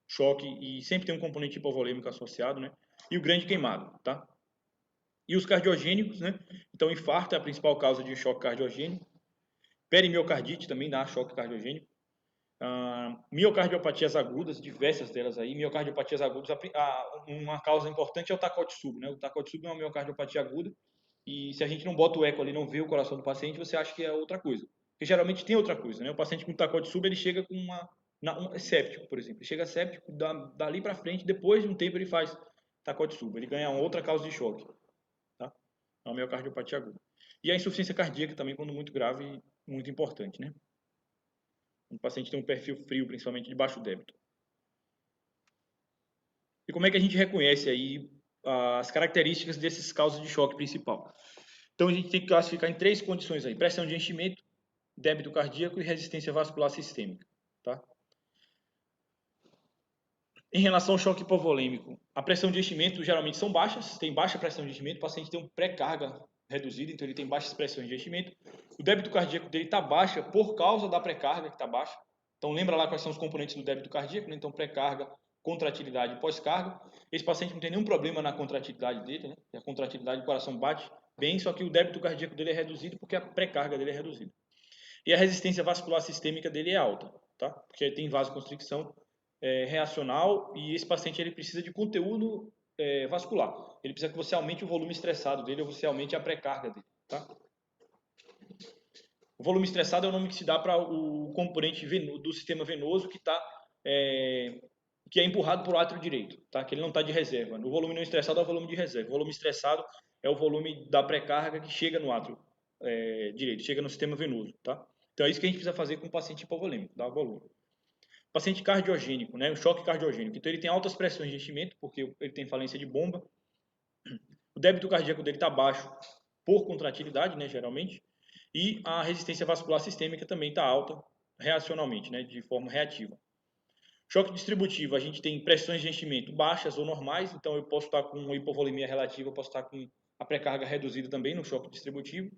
choque e sempre tem um componente hipovolêmico associado, né? E o grande queimado, tá? E os cardiogênicos, né? Então, infarto é a principal causa de choque cardiogênico. Perimiocardite também dá choque cardiogênico. Miocardiopatias agudas, diversas delas aí. Miocardiopatias agudas, uma causa importante é o TACOT sub, né? O TACOT sub é uma miocardiopatia aguda. E se a gente não bota o eco ali, não vê o coração do paciente, você acha que é outra coisa. Porque geralmente tem outra coisa, né? O paciente com TACOT sub, ele chega com um séptico, por exemplo. Ele chega séptico, dali para frente, depois de um tempo ele faz TACOT sub. Ele ganha outra causa de choque, tá? É uma miocardiopatia aguda. E a insuficiência cardíaca também, quando muito grave, muito importante, né? O paciente tem um perfil frio, principalmente de baixo débito. E como é que a gente reconhece aí as características desses causas de choque principal? Então a gente tem que classificar em 3 condições aí: pressão de enchimento, débito cardíaco e resistência vascular sistêmica, tá? Em relação ao choque hipovolêmico, a pressão de enchimento geralmente são baixas, tem baixa pressão de enchimento, o paciente tem uma pré-carga reduzida, então ele tem baixas pressões de enchimento. O débito cardíaco dele está baixa por causa da pré-carga que está baixa. Então lembra lá quais são os componentes do débito cardíaco, né? Então pré-carga, contratilidade e pós-carga. Esse paciente não tem nenhum problema na contratilidade dele, né? A contratilidade do coração bate bem, só que o débito cardíaco dele é reduzido porque a pré-carga dele é reduzida. E a resistência vascular sistêmica dele é alta, tá? Porque tem vasoconstricção reacional e esse paciente ele precisa de conteúdo vascular. Ele precisa que você aumente o volume estressado dele ou você aumente a pré-carga dele, tá? O volume estressado é o nome que se dá para o componente do sistema venoso que é empurrado para o átrio direito, tá? Que ele não está de reserva. O volume não estressado é o volume de reserva. O volume estressado é o volume da pré-carga que chega no átrio direito, chega no sistema venoso, tá? Então é isso que a gente precisa fazer com o paciente hipovolêmico, dar volume. Paciente cardiogênico, né? O choque cardiogênico. Então ele tem altas pressões de enchimento, porque ele tem falência de bomba. O débito cardíaco dele está baixo por contratilidade, né? Geralmente. E a resistência vascular sistêmica também está alta reacionalmente, né? De forma reativa. Choque distributivo, a gente tem pressões de enchimento baixas ou normais, então eu posso estar com uma hipovolemia relativa, eu posso estar com a pré-carga reduzida também no choque distributivo,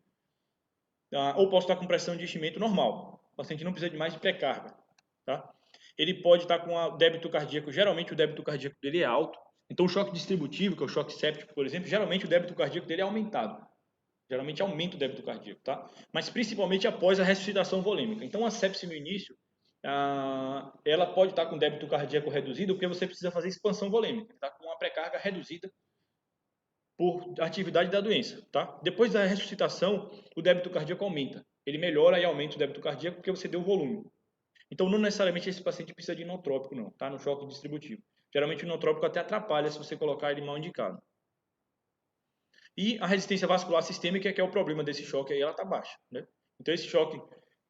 ou posso estar com pressão de enchimento normal. O paciente não precisa de mais de pré-carga, tá? Ele pode estar com o débito cardíaco, geralmente o débito cardíaco dele é alto, então o choque distributivo, que é o choque séptico, por exemplo, geralmente o débito cardíaco dele é aumentado. Geralmente aumenta o débito cardíaco, tá? Mas principalmente após a ressuscitação volêmica. Então a sepse no início, ela pode estar com débito cardíaco reduzido porque você precisa fazer expansão volêmica, está com uma pré-carga reduzida por atividade da doença, tá? Depois da ressuscitação, o débito cardíaco aumenta. Ele melhora e aumenta o débito cardíaco porque você deu volume. Então não necessariamente esse paciente precisa de inotrópico não, tá? No choque distributivo. Geralmente o inotrópico até atrapalha se você colocar ele mal indicado. E a resistência vascular sistêmica, que é o problema desse choque aí, ela está baixa, né? Então esse choque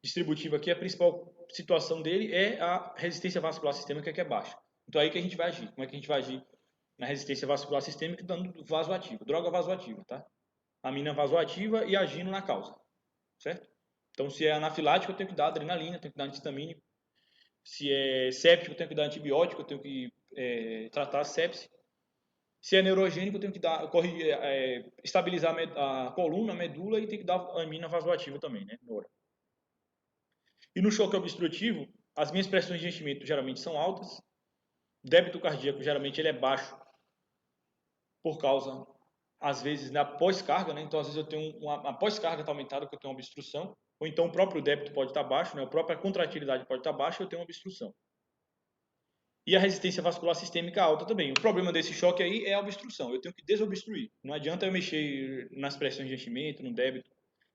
distributivo aqui, a principal situação dele é a resistência vascular sistêmica que é baixa. Então aí que a gente vai agir. Como é que a gente vai agir na resistência vascular sistêmica? Dando vasoativa, droga vasoativa, tá? Amina vasoativa e agindo na causa, certo? Então se é anafilático, eu tenho que dar adrenalina, eu tenho que dar antihistamínico. Se é séptico, eu tenho que dar antibiótico, eu tenho que tratar a sepse. Se é neurogênico, eu tenho que dar, estabilizar a coluna, a medula e tem que dar amina vasoativa também, né? Nora. E no choque obstrutivo, as minhas pressões de enchimento geralmente são altas. O débito cardíaco geralmente ele é baixo por causa, às vezes, da pós-carga, né? Então, às vezes eu tenho a pós-carga está aumentada porque eu tenho uma obstrução, ou então o próprio débito pode estar baixo, né? A própria contratilidade pode estar baixa e eu tenho uma obstrução. E a resistência vascular sistêmica alta também. O problema desse choque aí é a obstrução. Eu tenho que desobstruir. Não adianta eu mexer nas pressões de enchimento, no débito,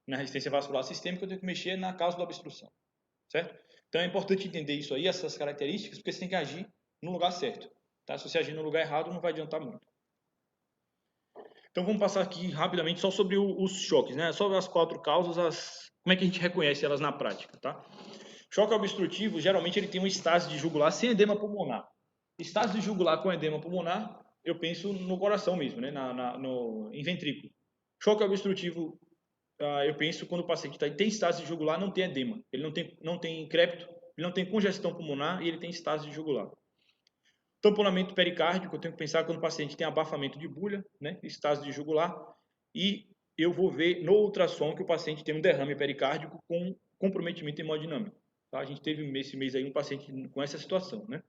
na resistência vascular sistêmica, eu tenho que mexer na causa da obstrução. Certo? Então é importante entender isso aí, essas características, porque você tem que agir no lugar certo. Tá? Se você agir no lugar errado, não vai adiantar muito. Então vamos passar aqui rapidamente só sobre os choques, né? Só as 4 causas, como é que a gente reconhece elas na prática, tá? Choque obstrutivo, geralmente ele tem um estase de jugular sem edema pulmonar. Estase de jugular com edema pulmonar, eu penso no coração mesmo, né? Em ventrículo. Choque obstrutivo, eu penso quando o paciente tem estase de jugular, não tem edema. Ele não tem crépito, ele não tem congestão pulmonar e ele tem estase de jugular. Tamponamento pericárdico, eu tenho que pensar quando o paciente tem abafamento de bulha, né? Estase de jugular. E eu vou ver no ultrassom que o paciente tem um derrame pericárdico com comprometimento hemodinâmico. Tá? A gente teve esse mês aí um paciente com essa situação, né?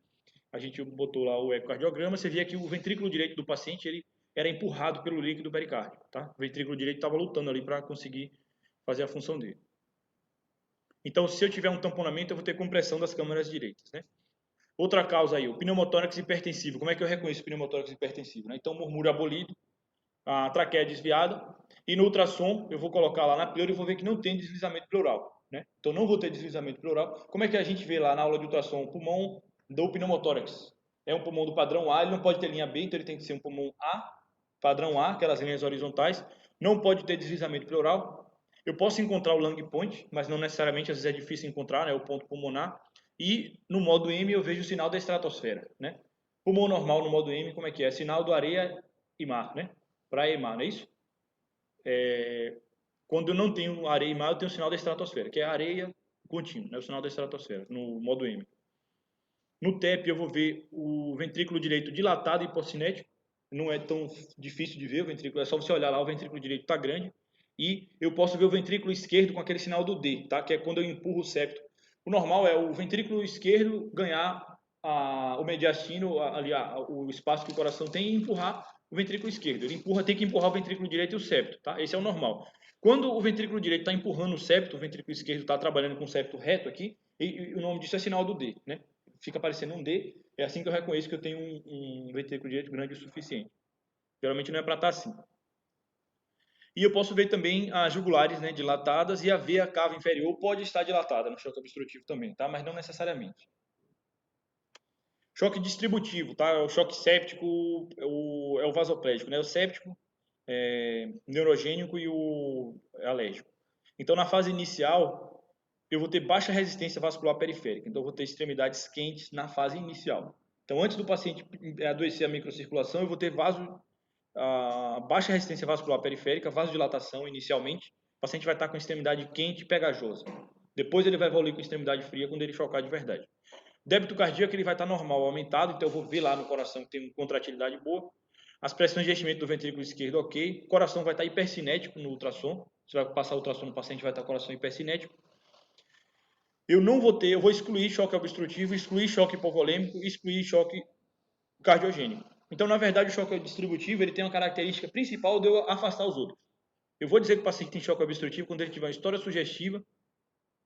A gente botou lá o ecocardiograma, você via que o ventrículo direito do paciente ele era empurrado pelo líquido pericárdico, tá? O ventrículo direito estava lutando ali para conseguir fazer a função dele. Então, se eu tiver um tamponamento, eu vou ter compressão das câmaras direitas, né? Outra causa aí, o pneumotórax hipertensivo. Como é que eu reconheço o pneumotórax hipertensivo? Né? Então, murmúrio abolido, a traqueia desviada, e no ultrassom eu vou colocar lá na pleura e vou ver que não tem deslizamento pleural. Né? Então, não vou ter deslizamento pleural. Como é que a gente vê lá na aula de ultrassom o pulmão do pneumotórax? É um pulmão do padrão A, ele não pode ter linha B, então ele tem que ser um pulmão A, padrão A, aquelas linhas horizontais. Não pode ter deslizamento pleural. Eu posso encontrar o lung point, mas não necessariamente, às vezes é difícil encontrar, né, o ponto pulmonar. E no modo M eu vejo o sinal da estratosfera, né? Pulmão normal no modo M, como é que é? Sinal do areia e mar, né? Praia e mar, não é isso? Quando eu não tenho areia e mar, eu tenho o sinal da estratosfera, que é areia contínua, né? O sinal da estratosfera, no modo M. No TEP eu vou ver o ventrículo direito dilatado e hipocinético. Não é tão difícil de ver o ventrículo, é só você olhar lá, o ventrículo direito está grande. E eu posso ver o ventrículo esquerdo com aquele sinal do D, tá? Que é quando eu empurro o septo. O normal é o ventrículo esquerdo ganhar o mediastino, o espaço que o coração tem, e empurrar o ventrículo esquerdo. Ele tem que empurrar o ventrículo direito e o septo, tá? Esse é o normal. Quando o ventrículo direito está empurrando o septo, o ventrículo esquerdo está trabalhando com o septo reto aqui, e o nome disso é sinal do D, né? Fica aparecendo um D, é assim que eu reconheço que eu tenho um ventrículo direito grande o suficiente. Geralmente não é para estar assim. E eu posso ver também as jugulares, né, dilatadas, e a veia cava inferior pode estar dilatada no choque obstrutivo também, tá? Mas não necessariamente. Choque distributivo, tá? O choque séptico é o vasoplégico, né? O séptico, neurogênico e o alérgico. Então, na fase inicial, eu vou ter baixa resistência vascular periférica. Então, eu vou ter extremidades quentes na fase inicial. Então, antes do paciente adoecer a microcirculação, eu vou ter baixa resistência vascular periférica, vasodilatação inicialmente. O paciente vai estar com extremidade quente e pegajosa. Depois ele vai evoluir com extremidade fria quando ele chocar de verdade. Débito cardíaco ele vai estar normal, aumentado, então eu vou ver lá no coração que tem uma contratilidade boa. As pressões de enchimento do ventrículo esquerdo, ok. O coração vai estar hipercinético no ultrassom. Você vai passar o ultrassom no paciente, vai estar com o coração hipercinético. Eu vou excluir choque obstrutivo, excluir choque hipovolêmico, excluir choque cardiogênico. Então, na verdade, o choque distributivo ele tem uma característica principal de eu afastar os outros. Eu vou dizer que o paciente tem choque obstrutivo quando ele tiver uma história sugestiva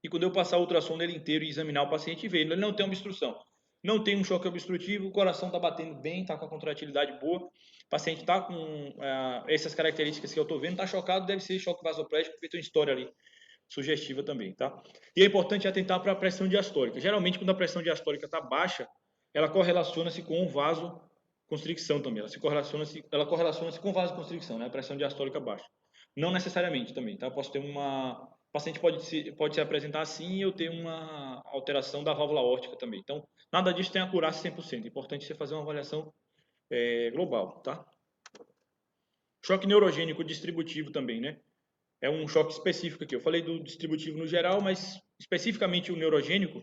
e quando eu passar o ultrassom dele inteiro e examinar o paciente e ver, ele não tem obstrução. Não tem um choque obstrutivo, o coração está batendo bem, está com a contratilidade boa, o paciente está com essas características que eu estou vendo, está chocado, deve ser choque vasoplégico, porque tem uma história ali sugestiva também, tá? E é importante atentar para a pressão diastólica. Geralmente, quando a pressão diastólica está baixa, ela correlaciona-se com o vasoconstricção também. Ela correlaciona-se com vasoconstricção, né? A pressão diastólica baixa. Não necessariamente também, tá? Posso ter o paciente pode se apresentar assim e eu ter uma alteração da válvula aórtica também. Então, nada disso tem a curar 100%. É importante você fazer uma avaliação global, tá? Choque neurogênico distributivo também, né? É um choque específico aqui. Eu falei do distributivo no geral, mas especificamente o neurogênico,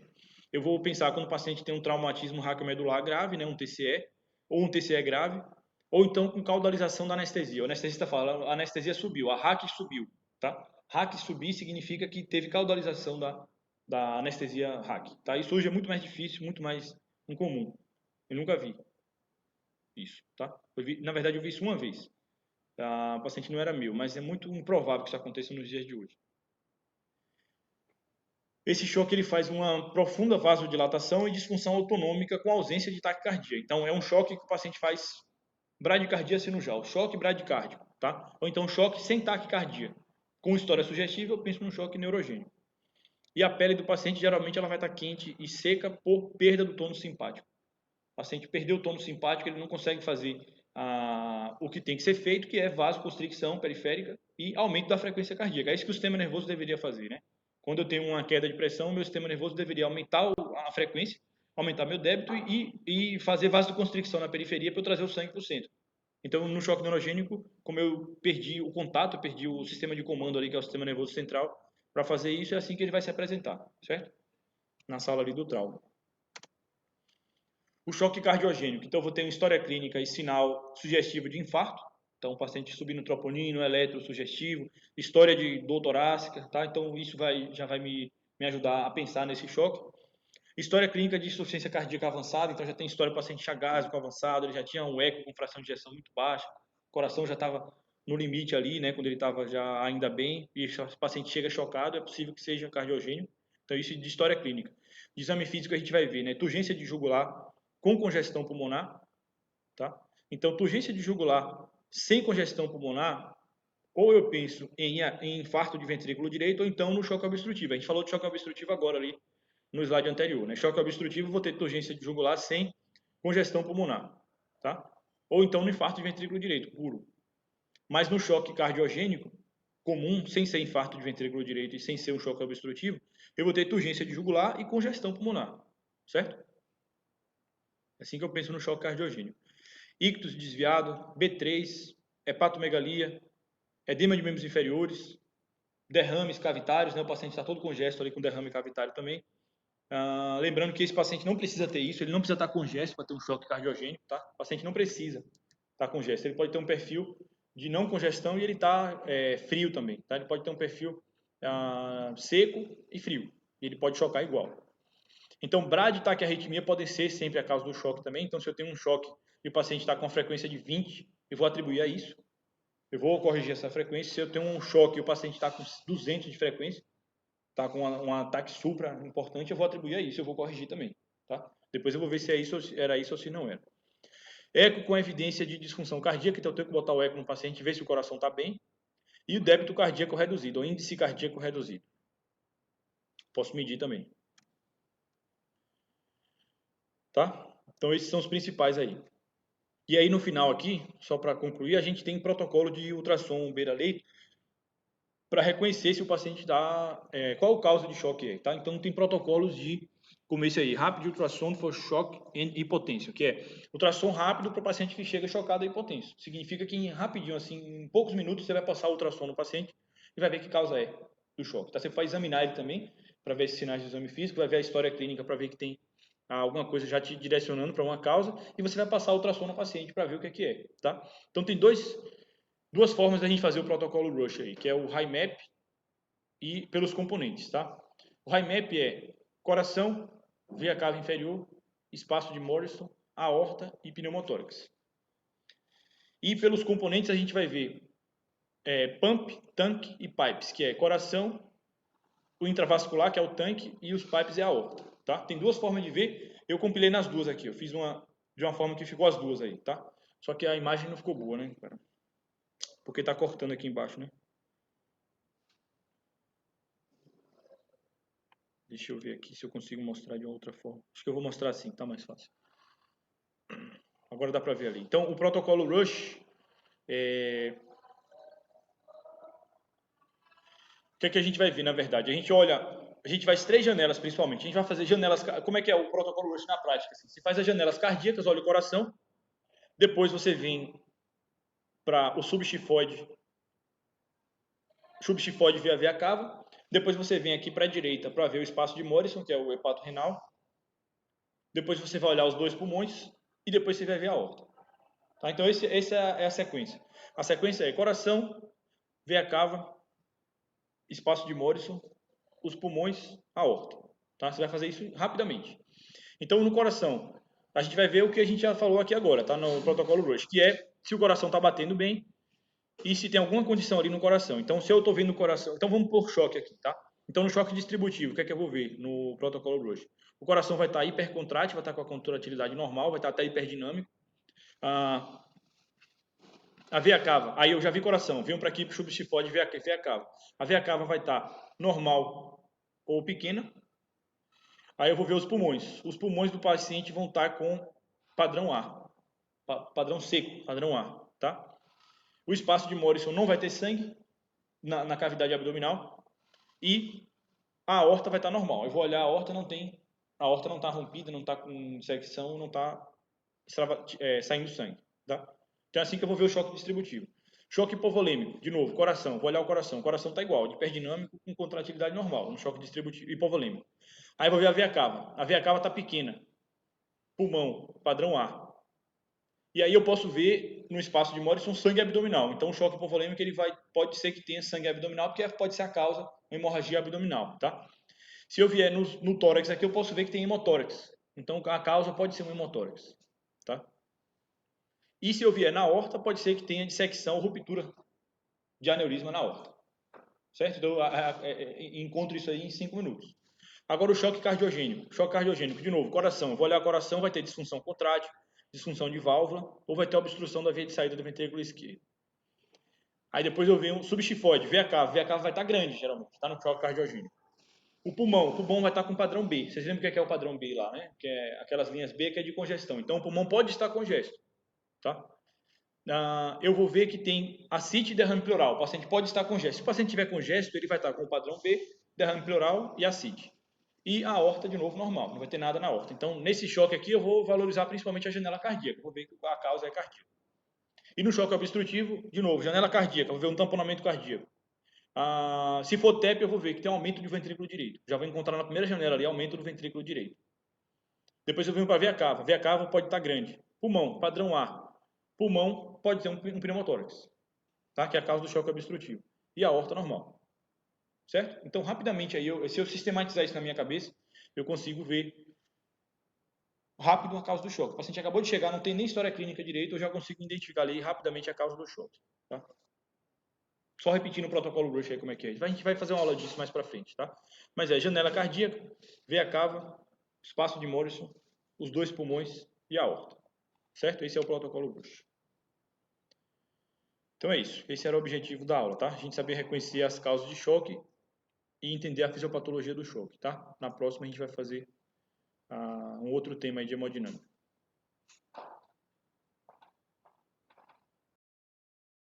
eu vou pensar quando o paciente tem um traumatismo raquiomedular grave, né, um TCE, ou um TCE grave, ou então com caudalização da anestesia. O anestesista fala, a anestesia subiu, a RAC subiu, tá? RAC subir significa que teve caudalização da anestesia RAC, tá? Isso hoje é muito mais difícil, muito mais incomum. Eu nunca vi. isso, tá? Na verdade, eu vi isso uma vez. O paciente não era meu, mas é muito improvável que isso aconteça nos dias de hoje. Esse choque ele faz uma profunda vasodilatação e disfunção autonômica com ausência de taquicardia. Então, é um choque que o paciente faz bradicardia sinusal, choque bradicárdico, tá? Ou então choque sem taquicardia. Com história sugestiva, eu penso num choque neurogênico. E a pele do paciente, geralmente, ela vai estar quente e seca por perda do tônus simpático. O paciente perdeu o tônus simpático, ele não consegue fazer o que tem que ser feito, que é vasoconstricção periférica e aumento da frequência cardíaca. É isso que o sistema nervoso deveria fazer, né? Quando eu tenho uma queda de pressão, meu sistema nervoso deveria aumentar a frequência, aumentar meu débito e fazer vasoconstricção na periferia para eu trazer o sangue para o centro. Então, no choque neurogênico, como eu perdi o contato, eu perdi o sistema de comando ali, que é o sistema nervoso central, para fazer isso, é assim que ele vai se apresentar, certo? Na sala ali do trauma. O choque cardiogênico, então eu vou ter uma história clínica e sinal sugestivo de infarto, então o paciente subindo troponino, eletrosugestivo, história de dor torácica, tá? Então isso já vai me ajudar a pensar nesse choque. História clínica de insuficiência cardíaca avançada, então já tem história do paciente chagásico avançado, ele já tinha um eco com fração de ejeção muito baixa, o coração já estava no limite ali, né, quando ele estava já ainda bem, e o paciente chega chocado, é possível que seja cardiogênico. Então isso de história clínica. De exame físico a gente vai ver, né, turgência de jugular com congestão pulmonar, tá? Então turgência de jugular sem congestão pulmonar, ou eu penso em infarto de ventrículo direito, ou então no choque obstrutivo. A gente falou de choque obstrutivo agora ali, no slide anterior, né? Choque obstrutivo, vou ter turgência de jugular sem congestão pulmonar, tá? Ou então no infarto de ventrículo direito, puro. Mas no choque cardiogênico comum, sem ser infarto de ventrículo direito e sem ser um choque obstrutivo, eu vou ter turgência de jugular e congestão pulmonar, certo? É assim que eu penso no choque cardiogênico. Ictus desviado, B3, hepatomegalia, edema de membros inferiores, derrames cavitários, né? O paciente está todo congesto ali com derrame cavitário também. Lembrando que esse paciente não precisa ter isso, ele não precisa estar congesto para ter um choque cardiogênico, tá? O paciente não precisa estar congesto, ele pode ter um perfil de não congestão e ele está frio também, tá? Ele pode ter um perfil seco e frio, e ele pode chocar igual. Então, braditaquiarritmia pode ser sempre a causa do choque também. Então, se eu tenho um choque e o paciente está com a frequência de 20, eu vou atribuir a isso. Eu vou corrigir essa frequência. Se eu tenho um choque e o paciente está com 200 de frequência, está com um ataque supra importante, eu vou atribuir a isso. Eu vou corrigir também, tá? Depois eu vou ver se era isso ou se não era. Eco com evidência de disfunção cardíaca. Então, eu tenho que botar o eco no paciente, ver se o coração está bem. E o débito cardíaco reduzido, ou índice cardíaco reduzido. Posso medir também. Tá? Então, esses são os principais aí. E aí, no final aqui, só para concluir, a gente tem protocolo de ultrassom beira-leito para reconhecer se o paciente dá, qual o causa de choque é, tá? Então, tem protocolos de, como esse aí, rápido ultrassom for shock and hipotensio, que é ultrassom rápido para o paciente que chega chocado e hipotenso. Significa que rapidinho, assim, em poucos minutos, você vai passar o ultrassom no paciente e vai ver que causa é do choque, tá? Você vai examinar ele também para ver esses sinais de exame físico, vai ver a história clínica para ver que tem alguma coisa já te direcionando para uma causa e você vai passar o ultrassom no paciente para ver o que é, tá? Então tem duas formas da gente fazer o protocolo RUSH aí, que é o HiMAP e pelos componentes, tá? O HiMAP é coração, veia cava inferior, espaço de Morrison, aorta e pneumotórax. E pelos componentes a gente vai ver pump, tanque e pipes, que é coração, o intravascular, que é o tanque, e os pipes é a aorta, tá? Tem duas formas de ver, eu compilei nas duas aqui, eu fiz de uma forma que ficou as duas aí, tá? Só que a imagem não ficou boa, né? Porque tá cortando aqui embaixo, né? Deixa eu ver aqui se eu consigo mostrar de uma outra forma. Acho que eu vou mostrar assim, tá mais fácil. Agora dá para ver ali. Então, o protocolo RUSH o que é que a gente vai ver, na verdade? A gente faz 3 janelas, principalmente. A gente vai fazer janelas... Como é que é o protocolo RUSH na prática? Assim? Você faz as janelas cardíacas, olha o coração. Depois você vem para o subxifoide via veia cava. Depois você vem aqui para a direita para ver o espaço de Morrison, que é o hepato renal. Depois você vai olhar os dois pulmões e depois você vai ver a aorta. Tá? Então, essa é a sequência. A sequência é coração, veia cava, espaço de Morrison, os pulmões, a aorta. Tá? Você vai fazer isso rapidamente. Então, no coração, a gente vai ver o que a gente já falou aqui agora, tá? No protocolo Rush, que é se o coração está batendo bem e se tem alguma condição ali no coração. Então, se eu estou vendo o coração... Então, vamos por choque aqui, tá? Então, no choque distributivo, o que é que eu vou ver no protocolo Rush? O coração vai estar hipercontrátil, vai estar com a contratilidade normal, vai estar até hiperdinâmico. A veia cava, aí eu já vi coração, venho para aqui para o substifode veia cava. A veia cava vai estar normal ou pequena. Aí eu vou ver os pulmões. Os pulmões do paciente vão estar com padrão A, padrão seco, padrão A, tá? O espaço de Morrison não vai ter sangue na cavidade abdominal e a aorta vai estar normal. Eu vou olhar a aorta, a aorta não está rompida, não está com dissecção, não está saindo sangue, tá? Então é assim que eu vou ver o choque distributivo. Choque hipovolêmico, de novo, coração, vou olhar o coração está igual, de hiperdinâmico com contratilidade normal, no choque distributivo hipovolêmico. Aí eu vou ver a veia cava está pequena, pulmão, padrão A. E aí eu posso ver no espaço de Morrison sangue abdominal. Então o choque hipovolêmico pode ser que tenha sangue abdominal, porque pode ser a causa uma hemorragia abdominal, tá? Se eu vier no tórax aqui, eu posso ver que tem hemotórax. Então a causa pode ser um hemotórax, tá? E se eu vier na aorta, pode ser que tenha dissecção ou ruptura de aneurisma na aorta. Certo? Então, encontro isso aí em 5 minutos. Agora o choque cardiogênico. Choque cardiogênico, de novo, coração. Eu vou olhar o coração, vai ter disfunção contrátil, disfunção de válvula, ou vai ter obstrução da via de saída do ventrículo esquerdo. Aí depois eu venho substifoide, VA cava vai estar grande, geralmente, está no choque cardiogênico. O pulmão vai estar com padrão B. Vocês lembram o que é o padrão B lá, né? Que é aquelas linhas B que é de congestão. Então o pulmão pode estar congesto, tá? Eu vou ver que tem ascite e derrame pleural. O paciente pode estar congesto. Se o paciente tiver congesto, ele vai estar com o padrão B, derrame pleural e ascite. E a aorta, de novo, normal. Não vai ter nada na aorta. Então, nesse choque aqui, eu vou valorizar principalmente a janela cardíaca. Vou ver que a causa é cardíaca. E no choque obstrutivo, de novo, janela cardíaca. Vou ver um tamponamento cardíaco. Se for TEP, eu vou ver que tem aumento do ventrículo direito. Já vou encontrar na primeira janela ali aumento do ventrículo direito. Depois eu venho para a veia cava. A veia cava pode estar grande. Pulmão, padrão A. Pulmão pode ter um pneumotórax, tá? Que é a causa do choque obstrutivo. E a aorta normal. Certo? Então, rapidamente, aí, se eu sistematizar isso na minha cabeça, eu consigo ver rápido a causa do choque. O paciente acabou de chegar, não tem nem história clínica direito, eu já consigo identificar ali rapidamente a causa do choque. Tá? Só repetindo o protocolo Rush aí como é que é. A gente vai fazer uma aula disso mais para frente, tá? Mas é janela cardíaca, veia cava, espaço de Morrison, os dois pulmões e a aorta. Certo? Esse é o protocolo Rush. Então é isso. Esse era o objetivo da aula, tá? A gente saber reconhecer as causas de choque e entender a fisiopatologia do choque, tá? Na próxima a gente vai fazer um outro tema aí de hemodinâmica.